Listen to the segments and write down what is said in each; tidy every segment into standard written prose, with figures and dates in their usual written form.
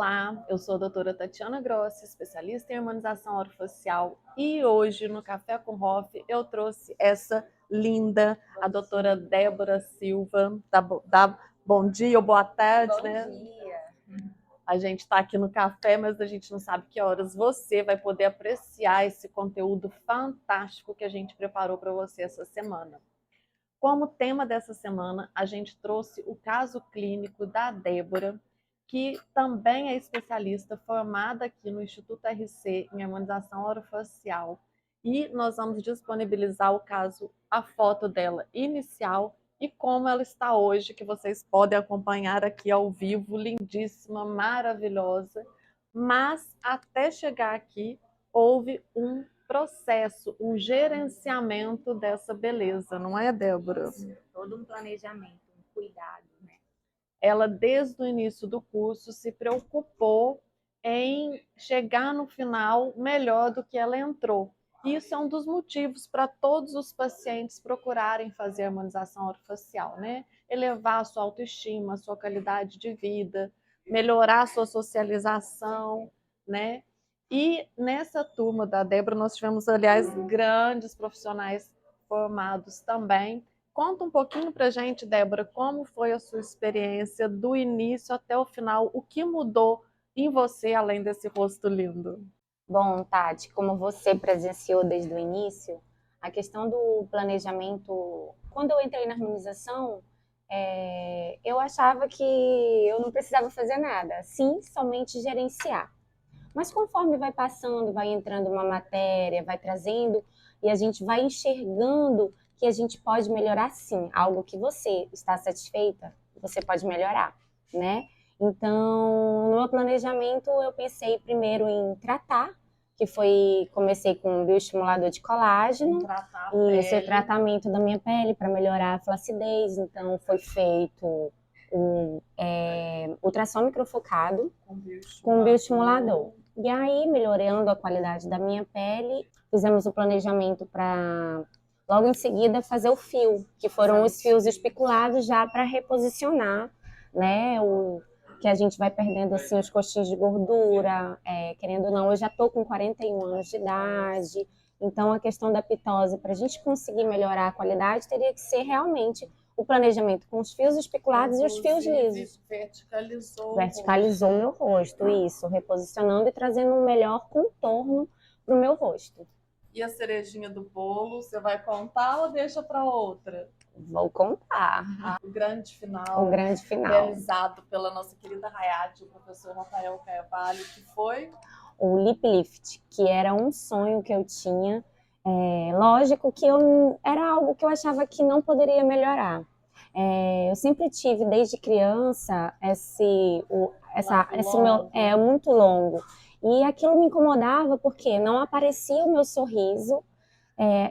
Olá, eu sou a doutora Tatiana Grossi, especialista em harmonização orofacial, e hoje no Café com Hoff eu trouxe essa linda, a doutora Débora Silva. Dá bom dia ou boa tarde, bom né? Bom dia. A gente está aqui no café, mas a gente não sabe que horas você vai poder apreciar esse conteúdo fantástico que a gente preparou para você essa semana. Como tema dessa semana, a gente trouxe o caso clínico da Débora, que também é especialista formada aqui no Instituto RC em harmonização orofacial. E nós vamos disponibilizar o caso, a foto dela inicial e como ela está hoje, que vocês podem acompanhar aqui ao vivo, lindíssima, maravilhosa. Mas até chegar aqui, houve um processo, um gerenciamento dessa beleza, não é, Débora? Isso, todo um planejamento, um cuidado, né? Ela, desde o início do curso, se preocupou em chegar no final melhor do que ela entrou. Isso é um dos motivos para todos os pacientes procurarem fazer harmonização orofacial, né? Elevar a sua autoestima, a sua qualidade de vida, melhorar a sua socialização, né? E nessa turma da Débora nós tivemos, aliás, grandes profissionais formados também. Conta um pouquinho para a gente, Débora, como foi a sua experiência do início até o final, o que mudou em você, além desse rosto lindo? Bom, Tati, como você presenciou desde o início, a questão do planejamento, quando eu entrei na harmonização, eu achava que eu não precisava fazer nada, sim, somente gerenciar. Mas conforme vai passando, vai entrando uma matéria, vai trazendo, e a gente vai enxergando que a gente pode melhorar sim, algo que você está satisfeita, você pode melhorar, né? Então, no meu planejamento, eu pensei primeiro em tratar, comecei com um bioestimulador de colágeno, isso, o tratamento da minha pele para melhorar a flacidez, então foi feito um ultrassom microfocado com um bioestimulador. E aí, melhorando a qualidade da minha pele, fizemos o planejamento para, logo em seguida, fazer o fio, que foram os fios espiculados já para reposicionar, né, que a gente vai perdendo assim os coxinhos de gordura, querendo ou não, eu já estou com 41 anos de idade, então a questão da pitose, para a gente conseguir melhorar a qualidade, teria que ser realmente o planejamento com os fios especulados e os fios lisos. Verticalizou meu rosto, isso, reposicionando e trazendo um melhor contorno para o meu rosto. E a cerejinha do bolo, você vai contar ou deixa para outra? Vou contar. O grande final. O grande final. Realizado pela nossa querida Hayate, o professor Rafael Carvalho, que foi o lip lift, que era um sonho que eu tinha. Lógico que era algo que eu achava que não poderia melhorar. Eu sempre tive, desde criança, esse meu muito longo. E aquilo me incomodava porque não aparecia o meu sorriso.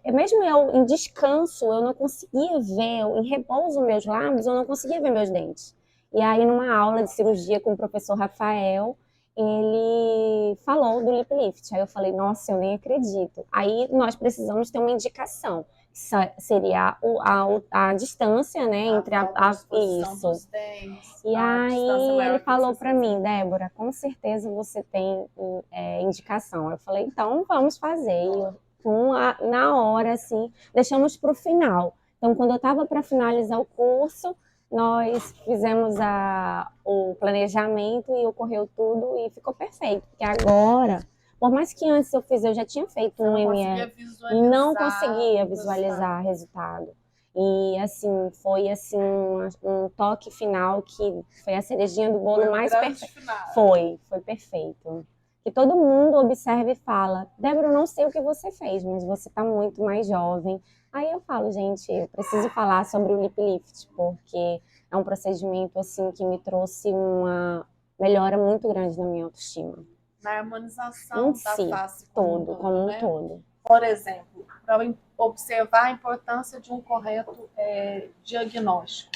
Mesmo eu em descanso, eu não conseguia ver, em repouso meus lábios, eu não conseguia ver meus dentes. E aí, numa aula de cirurgia com o professor Rafael, ele falou do lip lift. Aí eu falei, nossa, eu nem acredito. Aí nós precisamos ter uma indicação. Seria a distância, né, entre isso. E aí ele falou para mim, Débora, com certeza você tem indicação. Eu falei, então vamos fazer. E na hora, assim, deixamos para o final. Então, quando eu estava para finalizar o curso, nós fizemos o planejamento e ocorreu tudo e ficou perfeito. Porque agora, por mais que antes eu já tinha feito um ML, não conseguia visualizar resultado. E assim, foi assim um toque final que foi a cerejinha do bolo mais perfeito. Foi perfeito. Que todo mundo observa e fala, Débora, eu não sei o que você fez, mas você está muito mais jovem. Aí eu falo, gente, eu preciso falar sobre o lip lift, porque é um procedimento assim que me trouxe uma melhora muito grande na minha autoestima. Na harmonização da face como um todo. Por exemplo, para observar a importância de um correto diagnóstico.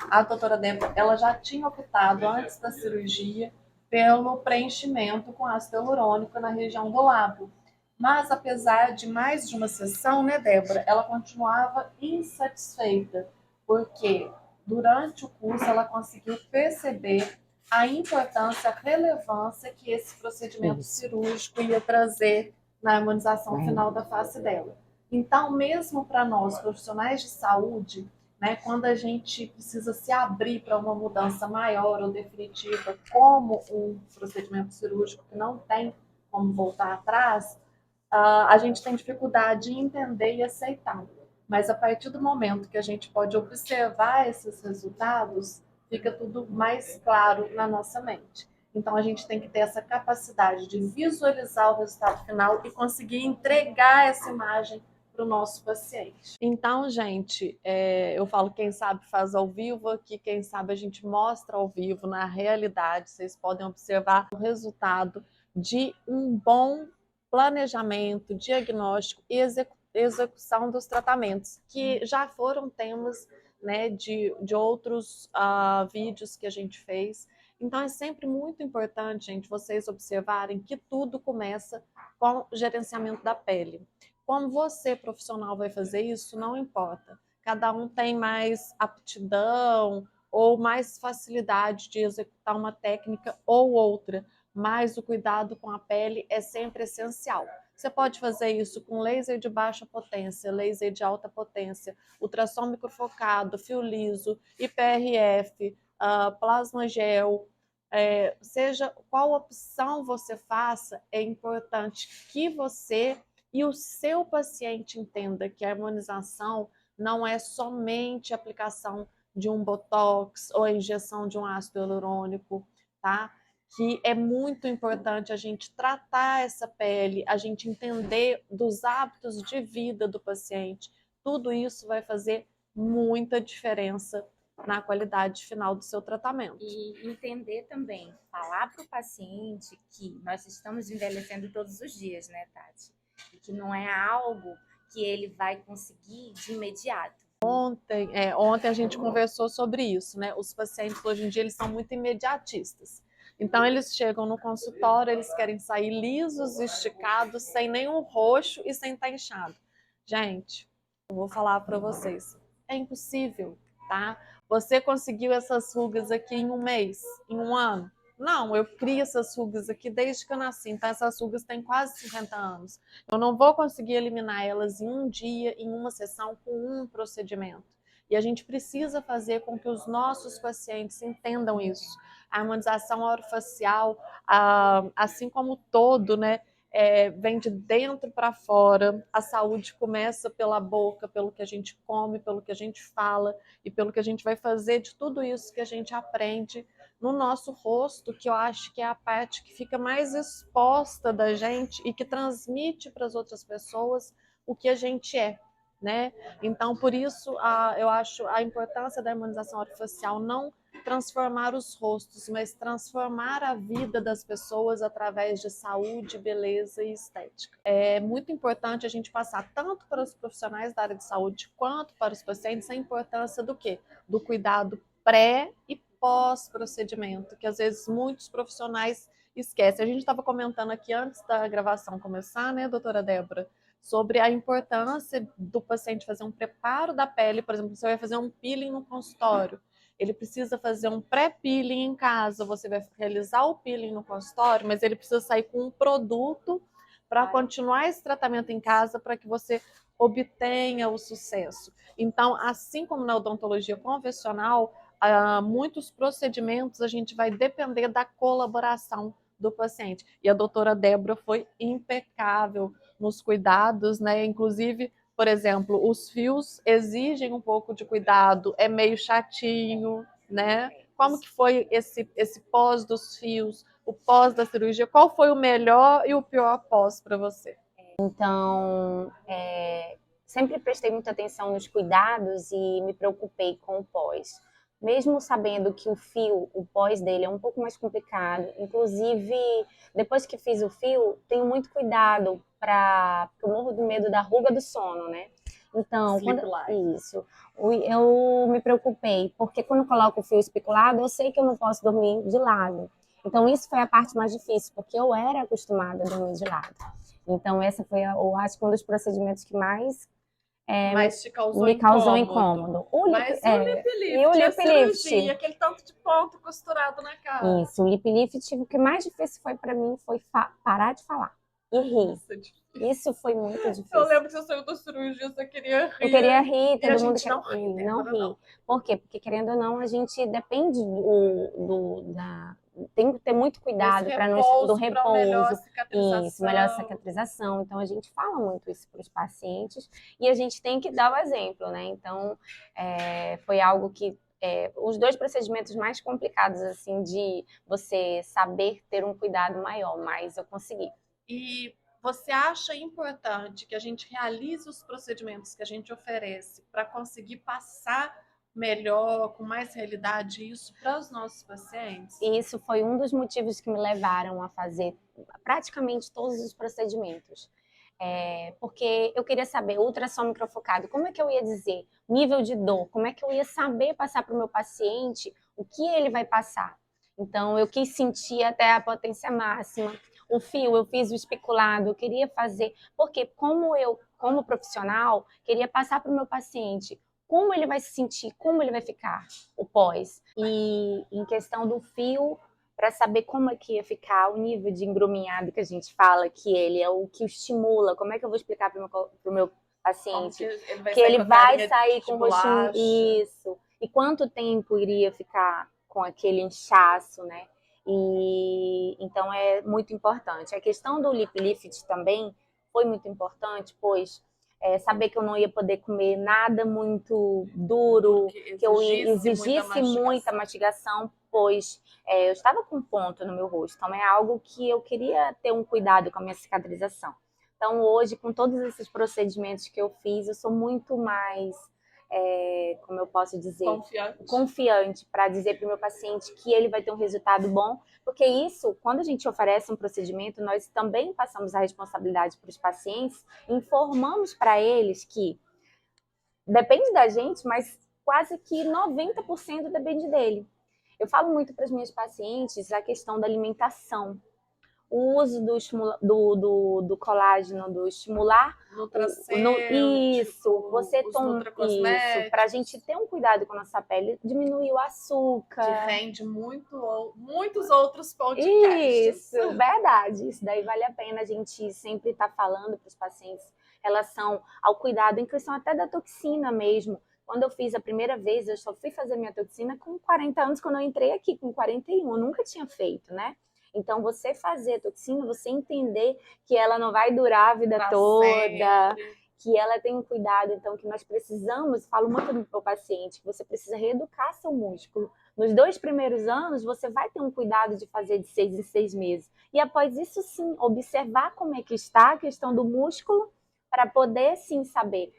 A doutora Débora, ela já tinha optado antes da cirurgia pelo preenchimento com ácido hialurônico na região do lábio. Mas, apesar de mais de uma sessão, né, Débora, ela continuava insatisfeita, porque durante o curso ela conseguiu perceber a importância, a relevância que esse procedimento cirúrgico ia trazer na harmonização final da face dela. Então, mesmo para nós, profissionais de saúde, né, quando a gente precisa se abrir para uma mudança maior ou definitiva, como um procedimento cirúrgico que não tem como voltar atrás, a gente tem dificuldade em entender e aceitar. Mas a partir do momento que a gente pode observar esses resultados, fica tudo mais claro na nossa mente. Então a gente tem que ter essa capacidade de visualizar o resultado final e conseguir entregar essa imagem para o nosso paciente. Então, gente, eu falo, quem sabe faz ao vivo aqui, quem sabe a gente mostra ao vivo, na realidade, vocês podem observar o resultado de um bom planejamento, diagnóstico e execução dos tratamentos, que já foram temas, né, de outros vídeos que a gente fez. Então é sempre muito importante, gente, vocês observarem que tudo começa com o gerenciamento da pele. Como você, profissional, vai fazer isso, não importa. Cada um tem mais aptidão ou mais facilidade de executar uma técnica ou outra, mas o cuidado com a pele é sempre essencial. Você pode fazer isso com laser de baixa potência, laser de alta potência, ultrassom microfocado, fio liso, IPRF, plasma gel, seja qual opção você faça, é importante que você e o seu paciente entenda que a harmonização não é somente a aplicação de um botox ou a injeção de um ácido hialurônico, tá? Que é muito importante a gente tratar essa pele, a gente entender dos hábitos de vida do paciente. Tudo isso vai fazer muita diferença na qualidade final do seu tratamento. E entender também, falar para o paciente que nós estamos envelhecendo todos os dias, né, Tati? E que não é algo que ele vai conseguir de imediato. Ontem a gente conversou sobre isso, né? Os pacientes hoje em dia eles são muito imediatistas. Então eles chegam no consultório, eles querem sair lisos, esticados, sem nenhum roxo e sem estar inchado. Gente, eu vou falar para vocês, é impossível, tá? Você conseguiu essas rugas aqui em um mês, em um ano? Não, eu crio essas rugas aqui desde que eu nasci, então essas rugas têm quase 50 anos. Eu não vou conseguir eliminar elas em um dia, em uma sessão, com um procedimento. E a gente precisa fazer com que os nossos pacientes entendam isso. A harmonização orofacial, assim como o todo, né, vem de dentro para fora. A saúde começa pela boca, pelo que a gente come, pelo que a gente fala e pelo que a gente vai fazer de tudo isso que a gente aprende no nosso rosto, que eu acho que é a parte que fica mais exposta da gente e que transmite para as outras pessoas o que a gente é, né? Então, por isso, eu acho a importância da harmonização orofacial não transformar os rostos, mas transformar a vida das pessoas através de saúde, beleza e estética. É muito importante a gente passar tanto para os profissionais da área de saúde quanto para os pacientes a importância do quê? Do cuidado pré e pós-procedimento, que às vezes muitos profissionais esquecem. A gente estava comentando aqui antes da gravação começar, né, doutora Débora, sobre a importância do paciente fazer um preparo da pele. Por exemplo, você vai fazer um peeling no consultório, ele precisa fazer um pré-peeling em casa, você vai realizar o peeling no consultório, mas ele precisa sair com um produto para continuar esse tratamento em casa, para que você obtenha o sucesso. Então, assim como na odontologia convencional, muitos procedimentos a gente vai depender da colaboração do paciente. E a doutora Débora foi impecável nos cuidados, né? Inclusive, por exemplo, os fios exigem um pouco de cuidado, é meio chatinho, né? Como que foi esse pós dos fios, o pós da cirurgia? Qual foi o melhor e o pior pós para você? Então, sempre prestei muita atenção nos cuidados e me preocupei com o pós. Mesmo sabendo que o pós dele é um pouco mais complicado. Inclusive, depois que fiz o fio, tenho muito cuidado porque eu morro do medo da ruga do sono, né? Então, eu me preocupei, porque quando eu coloco o fio especulado, eu sei que eu não posso dormir de lado. Então, isso foi a parte mais difícil, porque eu era acostumada a dormir de lado. Então, essa foi, eu acho que um dos procedimentos que mais Mas te causou me causou incômodo. incômodo. O lip, Mas e o lip e o lift, a lip lift? cirurgia, aquele tanto de ponto costurado na cara. Isso, o lip lift, o que mais difícil foi pra mim foi parar de falar e rir. Isso é difícil. Isso foi muito Eu difícil. lembro que você saiu da cirurgia, você queria rir. Eu queria rir, E a todo mundo gente não ri, né? não ri. Por quê? Porque, querendo ou não, a gente depende tem que ter muito cuidado Esse para não repouso, do pra melhor repouso. cicatrização. Isso, melhor cicatrização. Então, a gente fala muito isso para os pacientes e a gente tem que dar o exemplo, né? Então, foi algo que os 2 procedimentos mais complicados, assim, de você saber ter um cuidado maior, mas eu consegui. E você acha importante que a gente realize os procedimentos que a gente oferece para conseguir passar melhor, com mais realidade, isso para os nossos pacientes? E isso foi um dos motivos que me levaram a fazer praticamente todos os procedimentos. Porque eu queria saber, ultrassom microfocado, como é que eu ia dizer? Nível de dor, como é que eu ia saber passar para o meu paciente o que ele vai passar? Então, eu quis sentir até a potência máxima. O fio, eu fiz o especulado, eu queria fazer, porque como profissional, queria passar para o meu paciente como ele vai se sentir, como ele vai ficar, o pós. E em questão do fio, para saber como é que ia ficar o nível de engruminhado que a gente fala, que ele é o que o estimula, como é que eu vou explicar para o meu paciente? Que ele vai sair com o rostinho, isso. E quanto tempo iria ficar com aquele inchaço, né? E então é muito importante. A questão do lip lift também foi muito importante, pois saber que eu não ia poder comer nada muito duro, que eu exigisse muita mastigação, pois eu estava com ponto no meu rosto. Então é algo que eu queria ter um cuidado com a minha cicatrização. Então hoje, com todos esses procedimentos que eu fiz, eu sou muito mais, como eu posso dizer, confiante para dizer para o meu paciente que ele vai ter um resultado bom, porque isso, quando a gente oferece um procedimento, nós também passamos a responsabilidade para os pacientes, informamos para eles que depende da gente, mas quase que 90% depende dele. Eu falo muito para as minhas pacientes a questão da alimentação, o uso do colágeno, do estimular isso, você toma isso, para a gente ter um cuidado com a nossa pele, diminuir o açúcar. Que rende muitos outros podcasts. Isso, verdade. Isso daí vale a pena a gente sempre estar falando para os pacientes em relação ao cuidado, em questão até da toxina mesmo. Quando eu fiz a primeira vez, eu só fui fazer minha toxina com 40 anos, quando eu entrei aqui, com 41. Eu nunca tinha feito, né? Então, você fazer a toxina, você entender que ela não vai durar a vida toda, que ela tem um cuidado, então, que nós precisamos, falo muito do meu paciente, que você precisa reeducar seu músculo. Nos 2 primeiros anos, você vai ter um cuidado de fazer de 6 em 6 meses. E após isso, sim, observar como é que está a questão do músculo, para poder, sim, saber.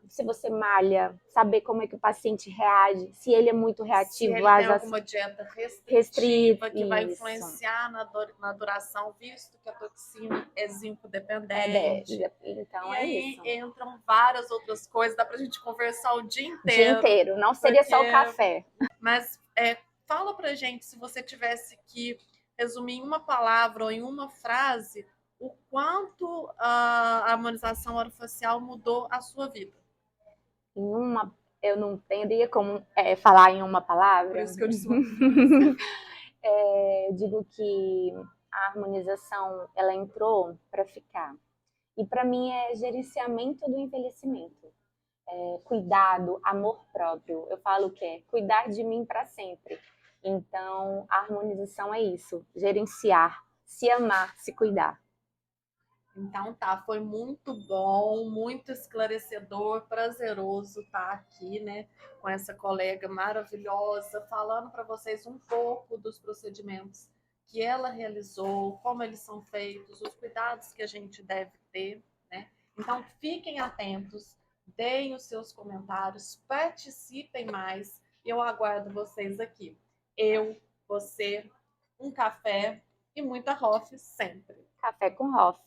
Se você malha, saber como é que o paciente reage, se ele é muito reativo. Se ele tem alguma dieta restritiva que vai influenciar na duração, visto que a toxina é zinco dependente. Então, e aí entram várias outras coisas, dá pra gente conversar o dia inteiro. Dia inteiro, não seria só o café. Mas fala pra gente, se você tivesse que resumir em uma palavra ou em uma frase, o quanto a harmonização orofacial mudou a sua vida? Eu não teria como falar em uma palavra. Por isso que eu disse eu digo que a harmonização, ela entrou para ficar. E para mim é gerenciamento do envelhecimento. Cuidado, amor próprio. Eu falo que é cuidar de mim para sempre. Então, a harmonização é isso. Gerenciar, se amar, se cuidar. Então tá, foi muito bom, muito esclarecedor, prazeroso estar aqui, né, com essa colega maravilhosa, falando para vocês um pouco dos procedimentos que ela realizou, como eles são feitos, os cuidados que a gente deve ter, né? Então fiquem atentos, deem os seus comentários, participem mais, eu aguardo vocês aqui. Eu, você, um café e muita Hoff sempre. Café com Hoff.